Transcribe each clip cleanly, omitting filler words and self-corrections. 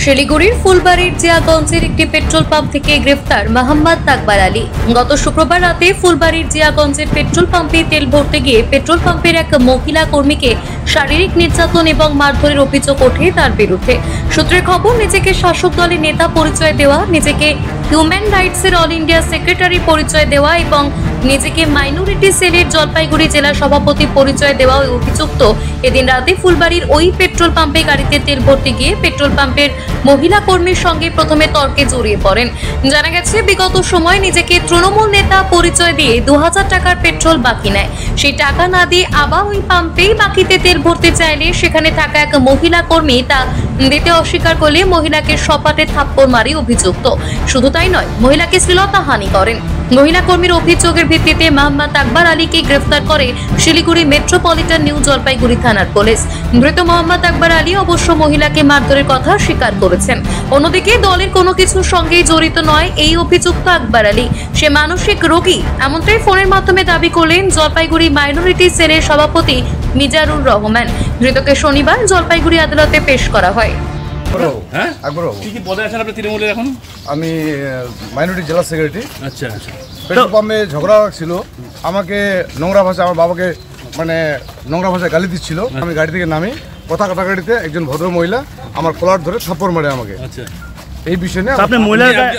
শিলিগুড়ির ফুলবাড়ির জিয়াগঞ্জের একটি petrol pump থেকে গ্রেফতার মোহাম্মদ আকবর আলী। গত শুক্রবার রাতে ফুলবাড়ির জিয়াগঞ্জের পেট্রোল পাম্পে তেল ভরতে গিয়ে পেট্রোল পাম্পের এক মহিলা কর্মীকে শারীরিক নির্যাতন এবং মারধরের অভিযোগ ওঠে তার বিরুদ্ধে। সূত্রের খবর, নিজেকে শাসক দলের নেতা পরিচয় দেওয়া, নিজেকে হিউম্যান রাইটসের অল ইন্ডিয়া সেক্রেটারি পরিচয় দেওয়া এবং নিজেকে মাইনরিটি সেলের জলপাইগুড়ি জেলা সভাপতি পরিচয় দেওয়া অভিযুক্ত এদিন রাতে ফুলবাড়ির ওই পেট্রোল পাম্পে গাড়িতে তেল ভরতে গিয়ে পেট্রোল পাম্পের মহিলা কর্মীর সঙ্গে প্রথমে তর্কে জড়িয়ে পড়েন। জানা গেছে, বিগত সময় নিজেকে তৃণমূল নেতা পরিচয় দিয়ে 2000 টাকার পেট্রোল বাকি নেয়। সেই টাকা না দিয়ে আবার ওই পাম্পেই বাকিতে তেল ভরতে চাইলে সেখানে থাকা এক মহিলা কর্মী তা দিতে অস্বীকার করলে মহিলাকে সপাটে থাপ্পড় মারি অভিযুক্ত। শুধু তাই নয়, মহিলাকে শ্লীলতাহানি করেন। মহিলা কর্মীর অভিযোগের ভিত্তিতে মোহাম্মদ আকবর আলীকে গ্রেফতার করে শিলিগুড়ি মেট্রোপলিটন নিউ জলপাইগুড়ি থানার পুলিশ। মৃত মোহাম্মদ আকবর আলী অবশ্য মহিলাকে মারধরের কথা স্বীকার করেছেন। অন্যদিকে দলের কোনো কিছুর সঙ্গে জড়িত নয় এই অভিযুক্ত আকবর আলী, সে মানসিক রোগী এমনটাই ফোনের মাধ্যমে দাবি করলেন জলপাইগুড়ি মাইনরিটি সেলের সভাপতি মিজানুর রহমান। ধৃতকে শনিবার জলপাইগুড়ি আদালতে পেশ করা হয়। আমি মাইনরিটি জেলা সেক্রেটারি। আচ্ছা, পেট্রোল পাম্পে ঝগড়া ছিল, আমাকে নোংরা ভাষায়, আমার বাবাকে মানে নোংরা ভাষায় গালি দিচ্ছিল। আমি গাড়ি থেকে নামি, কথা কাটাকাটিতে একজন ভদ্র মহিলা আমার কলার ধরে থাপ্পড় মারে আমাকে। এই বিষয় নিয়ে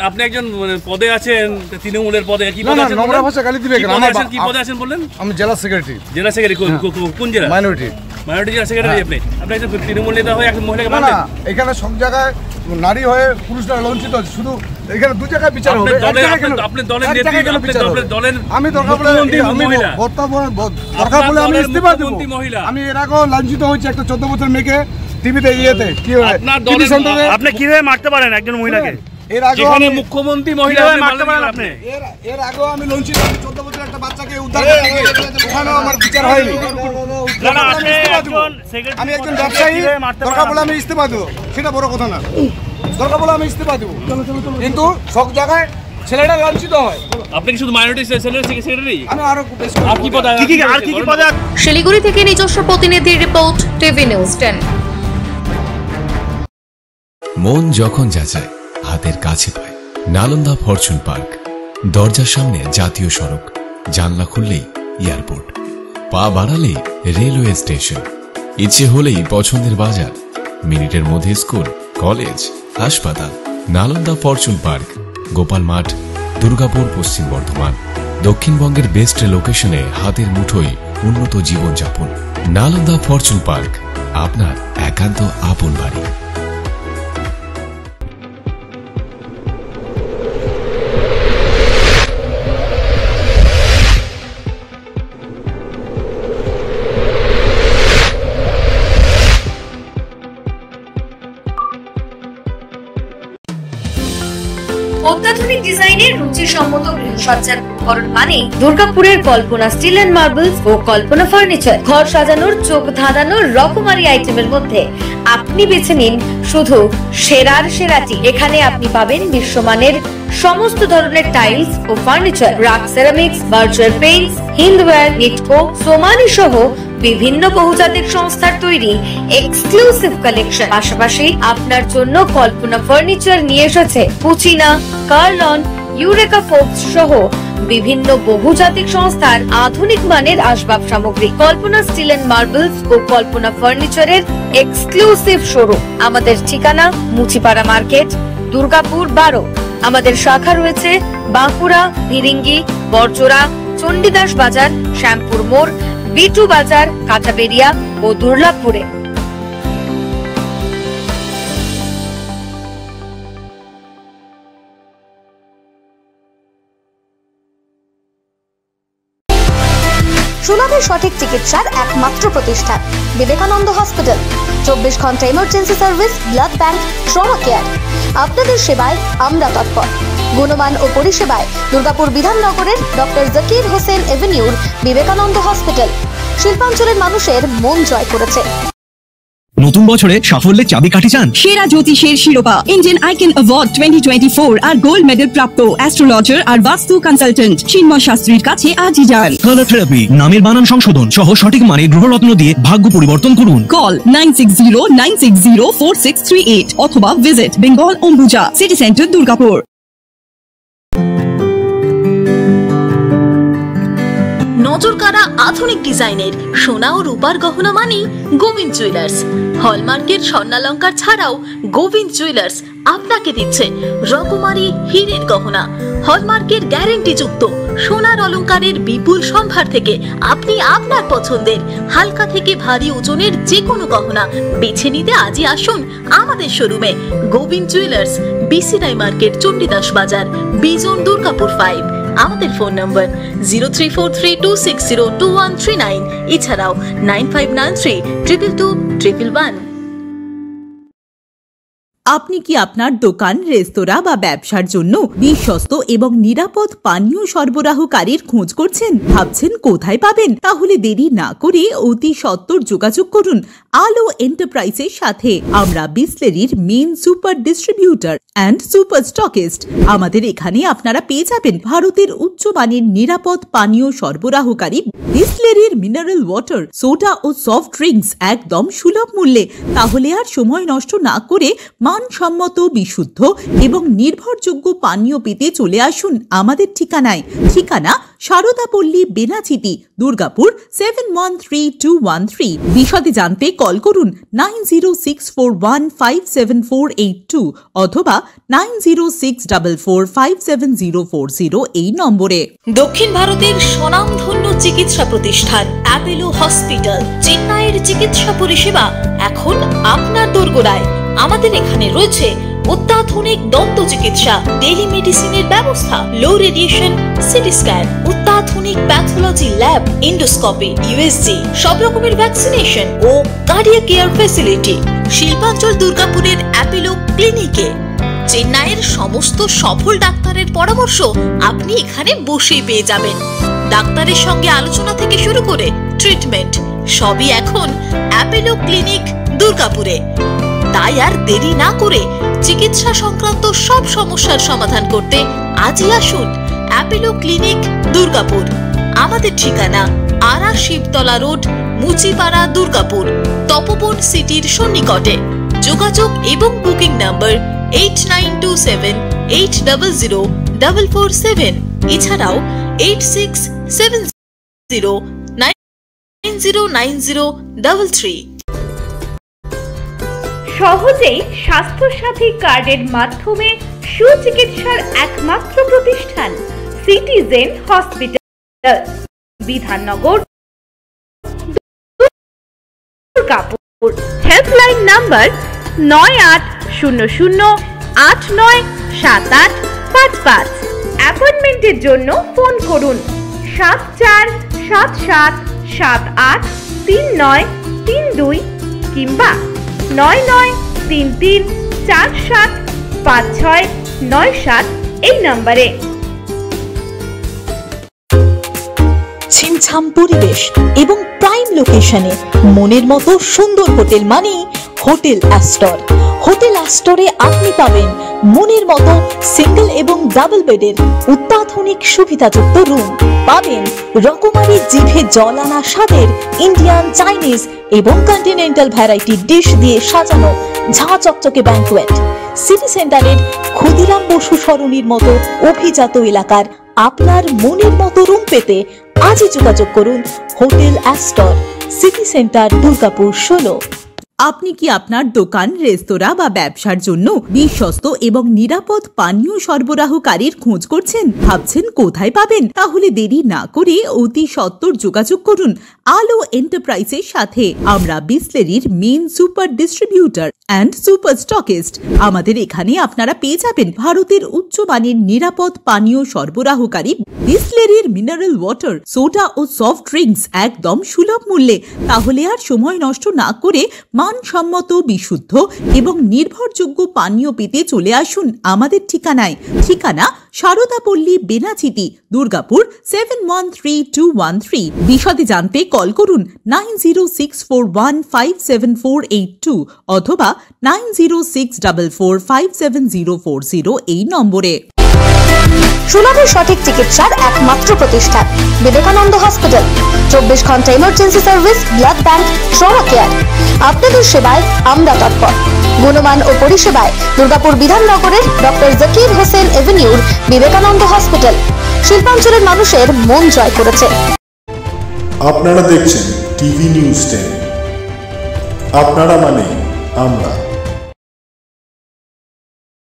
আপনি একজন পদে আছেন, তৃণমূলের পদে, কি পদে আছেন? নোংরা ভাষা গালি দিবে কেন? কি পদে আছেন বললেন? আমি জেলা সেক্রেটারি। জেলা সেক্রেটারি কোন জেলা? মাইনরিটি জেলা সেক্রেটারি। আপনি একজন তৃণমূল নেতা হয়ে একজন মহিলাকে মারলেন? এখানে সব জায়গায় নারী হয়ে পুরুষরা লঞ্চিত, শুধু এখানে দু জায়গায় বিচার হবে। আপনি দলের নেত্রী, আমি দরকার বলে আমি ইস্তিফা দেব। আমি এর আগেও লাঞ্ছিত হয়েছি একটা 14 বছর মেয়েকে টিভিতে ইয়েতে। কি আপনি কিভাবে মারতে পারেন একজন মহিলাকে? এর আগে মুখ্যমন্ত্রী মহিলা মারতে পারেন আপনি? এর আগেও আমি লঞ্চিত 14 বছর একটা বাচ্চাকে উদ্ধার করতে গিয়ে ওখানেও আমার বিচার হয়নি। আমি একজন ব্যবসায়ী, দরকার বলে আমি ইস্তিফা দেবো, সেটা বড় কথা না। দরকার বলে আমি ইস্তিফা দেবো, কিন্তু সব জায়গায় ছেলেটা লাঞ্ছিত হয়। আপনি কি শুধু মাইনরিটি সেলের সেক্রেটারি? আমি আরো কি পদে? শিলিগুড়ি থেকে নিজস্ব প্রতিনিধির রিপোর্ট, টিভি নিউজ 10। মন যখন যাচায় হাতের কাছে পায়। নালন্দা ফরচুন পার্ক, দরজার সামনে জাতীয় সড়ক, জানলা খুললেই এয়ারপোর্ট, পা বাড়ালেই রেলওয়ে স্টেশন, ইচ্ছে হলেই পছন্দের বাজার, মিনিটের মধ্যে স্কুল, কলেজ, হাসপাতাল। নালন্দা ফরচুন পার্ক, গোপাল মাঠ, দুর্গাপুর, পশ্চিম বর্ধমান। দক্ষিণবঙ্গের বেস্ট লোকেশনে হাতের মুঠোয় উন্নত জীবনযাপন। নালন্দা ফরচুন পার্ক, আপনার একান্ত আপন বাড়ি। অত্যাধুনিক ডিজাইনের রুচিসম্মত গৃহসজ্জার উপকরণ মানে দুর্গাপুরের কল্পনা স্টিল এন্ড মার্বেলস ও কল্পনা ফার্নিচার। ঘর সাজানোর, চোখ ধাঁধানোর রকমারি আইটেমের মধ্যে আপনি বেছে নিন শুধু সেরার সেরাটি। এখানে আপনি পাবেন বিশ্বমানের সমস্ত ধরনের টাইলস ও furniture, RAK ceramics, Berger paints, Hindware, Nitco, Somany সহ বিভিন্ন বহুজাতিক সংস্থার তৈরি এক্সক্লুসিভ কালেকশন। পাশাপাশি আপনার জন্য কল্পনা ফার্নিচার নিয়ে এসেছে পুচিনা, কার্লন, ইউরেকা ফোর্বস সহ বিভিন্ন বহুজাতিক সংস্থার আধুনিক মানের আসবাব সামগ্রী। কল্পনা স্টিল এন্ড মার্বেলস ও কল্পনা ফার্নিচারের এক্সক্লুসিভ শোরুম। আমাদের ঠিকানা মুচিপাড়া মার্কেট, দুর্গাপুর 12। আমাদের শাখা রয়েছে বাঁকুড়া, ভিরিঙ্গি, বড়জোড়া, চণ্ডীদাস বাজার, শ্যামপুর মোড়, বিটু বাজার, কাঁটাবেড়িয়া ও দুর্লাভপুরে। সুলভে সঠিক চিকিৎসার একমাত্র প্রতিষ্ঠান বিবেকানন্দ হসপিটাল। 24 ঘন্টা emergency service, blood bank, trauma care. আপনাদের সেবায় আমরা তৎপর। গুণমান ও পরিষেবায় দুর্গাপুর বিধাননগরের ডক্টর জাকির হোসেন এভিনিউর বিবেকানন্দ হসপিটাল শিল্পাঞ্চলের মানুষের মন জয় করেছে। নতুন বছরে সাফল্যের চাবিকাঠি চান? সেরা জ্যোতিষের শিরোপা, ইন্ডিয়ান আইকন অ্যাওয়ার্ড 2024 আর গোল্ড মেডেল প্রাপ্ত অ্যাস্ট্রোলজার আর বাস্তু কনসালটেন্ট চিন্ময় শাস্ত্রীর কাছে আজই যান। কালার থেরাপি, নামের বানান সংশোধন সহ সঠিক মানের গ্রহরত্ন দিয়ে ভাগ্য পরিবর্তন করুন। কল 9609604638 অথবা visit Bengal Ambuja, city centre, Durgapur. নজরকাড়া আধুনিক ডিজাইনের সোনা ও রূপার গহনা মানেই গোবিন্দ জুয়েলার্স। হলমার্কের স্বর্ণালঙ্কার ছাড়াও গোবিন্দ জুয়েলার্স আপনাকে দিচ্ছে রকমারি হীরের গহনা। হলমার্কের গ্যারেন্টি যুক্ত সোনার অলংকারের বিপুল সম্ভার থেকে আপনি আপনার পছন্দের হালকা থেকে ভারী ওজনের যে কোনো গহনা বেছে নিতে আজই আসুন আমাদের শোরুমে। Gobinda jewellers, BCI market, Chandidas Bazar, Bijan, Durgapur 5। আমাদের ফোন নম্বর 034326021139, এছাড়াও 9593222111। আপনি কি আপনার দোকান, রেস্তোরাঁ বা ব্যবসার জন্য বিশ্বস্ত এবং নিরাপদ পানীয় সরবরাহকারীর খোঁজ করছেন? ভাবছেন কোথায় পাবেন? তাহলে দেরি না করে অতি সত্বর যোগাযোগ করুন আলো এন্টারপ্রাইজের সাথে। আমরা বিসলেরির main super distributor and super stockist. আমাদের এখানে আপনারা পেয়ে যাবেন ভারতের উচ্চমানের নিরাপদ পানীয় সরবরাহকারী বিসলেরির মিনারেল ওয়াটার, সোডা ও সফট ড্রিঙ্কস একদম সুলভ মূল্যে। তাহলে আর সময় নষ্ট না করে মানসম্মত, বিশুদ্ধ এবং নির্ভরযোগ্য পানীয় পেতে চলে আসুন আমাদের ঠিকানায়। ঠিকানা সারদাপল্লী, বেনাচিতি, দুর্গাপুর 713213। বিশদে জানতে কল করুন 9064157482 অথবা 9064457040 এই নম্বরে। দক্ষিণ ভারতের স্বনামধন্য চিকিৎসা প্রতিষ্ঠান অ্যাপোলো হসপিটাল, চেন্নাইয়ের চিকিৎসা পরিষেবা এখন আপনার দোরগোড়ায়। আমাদের এখানে রয়েছে অত্যাধুনিক দন্ত চিকিৎসা, টেলিমেডিসিনের ব্যবস্থা, লো রেডিয়েশন সিটি স্ক্যান, অত্যাধুনিক প্যাথোলজি ল্যাব, ইন্ডোস্কোপি, ইউএসজি, সব রকমের ভ্যাকসিনেশন ও কার্ডিয়াক কেয়ার ফ্যাসিলিটি। শিল্পাঞ্চল দুর্গাপুরের অ্যাপোলো ক্লিনিকে চেন্নাইয়ের সমস্ত সফল ডাক্তারের পরামর্শ আপনি এখানে বসেই পেয়ে যাবেন। ডাক্তারের সঙ্গে আলোচনা থেকে শুরু করে ট্রিটমেন্ট সবই এখন অ্যাপোলো ক্লিনিক দুর্গাপুরে। তাই আর দেরি না করে চিকিৎসা সংক্রান্ত সব সমস্যার সমাধান করতে আজই আসুন অ্যাপোলো ক্লিনিক দুর্গাপুর। আমাদের ঠিকানা আরা শিবতলা রোড, মুচিপাড়া, দুর্গাপুর, তপবন সিটির সন্নিকটে। যোগাযোগ এবং বুকিং নাম্বার 8927800447, এছাড়াও 8670909033। সহজেই স্বাস্থ্যসাথী কার্ডের মাধ্যমে সুচিকিৎসার একমাত্র প্রতিষ্ঠান citizen hospital, Bidhannagar, Durgapur. Helpline number 9800897855। অ্যাপয়েন্টমেন্টের জন্য ফোন করুন 7477783932 কিংবা 9933475697 এই নম্বরে। ছিমছাম পরিবেশ এবং প্রাইম লোকেশনে মনের মতো সুন্দর হোটেল মানেই হোটেল অ্যাস্টর। হোটেল অ্যাস্টরে আপনি পাবেন মনের মতো সিঙ্গেল এবং ডাবল বেডের অত্যাধুনিক সুবিধাযুক্ত রুম, পাবেন রকমারি জিভে জল আনা স্বাদের ইন্ডিয়ান, চাইনিজ এবং কন্টিনেন্টাল ভ্যারাইটি ডিশ দিয়ে সাজানো ঝাঁ চকচকে ব্যাংকুয়েট। সিটি সেন্টারের ক্ষুদিরাম বসু সরণির মতো অভিজাত এলাকার আপনার মনের মতো রুম পেতে আজই যোগাযোগ করুন hotel Astor, city centre, Durgapur 16। আপনি কি আপনার দোকান, রেস্তোরাঁ বা ব্যবসার জন্য বিশ্বস্ত এবং নিরাপদ পানীয় সরবরাহকারীর খোঁজ করছেন? ভাবছেন কোথায় পাবেন? তাহলে দেরি না করে অতি সত্বর যোগাযোগ করুন আলো এন্টারপ্রাইজের সাথে। আমরা বিসলেরির main super distributor and super stockist. আমাদের এখানে আপনারা পেয়ে যাবেন ভারতের উচ্চমানের নিরাপদ পানীয় সরবরাহকারী বিসলেরির মিনারেল ওয়াটার, সোডা ও সফট ড্রিঙ্কস একদম সুলভ মূল্যে। তাহলে আর সময় নষ্ট না করে মানসম্মত, বিশুদ্ধ এবং নির্ভরযোগ্য পানীয় পেতে চলে আসুন আমাদের ঠিকানায়। ঠিকানা সারদাপল্লী বেনাচিতি দুর্গাপুর 713213। বিশদে জানতে কল করুন 9064157482 অথবা 9064457040 এই নম্বরে। সুলভের সঠিক চিকিৎসার একমাত্র প্রতিষ্ঠান বিবেকানন্দ হসপিটাল। 24 ঘন্টা emergency service, blood bank, trauma care. আপনাদের সেবায় আমরা তৎপর। গুণমান ও পরিষেবায় দুর্গাপুর বিধাননগরের ডক্টর জাকির হোসেন এভিনিউর বিবেকানন্দ হসপিটাল শিল্পাঞ্চলের মানুষের মন জয় করেছে। আপনারা দেখছেন টিভি নিউজ 10। আপনারা মানে আমরা।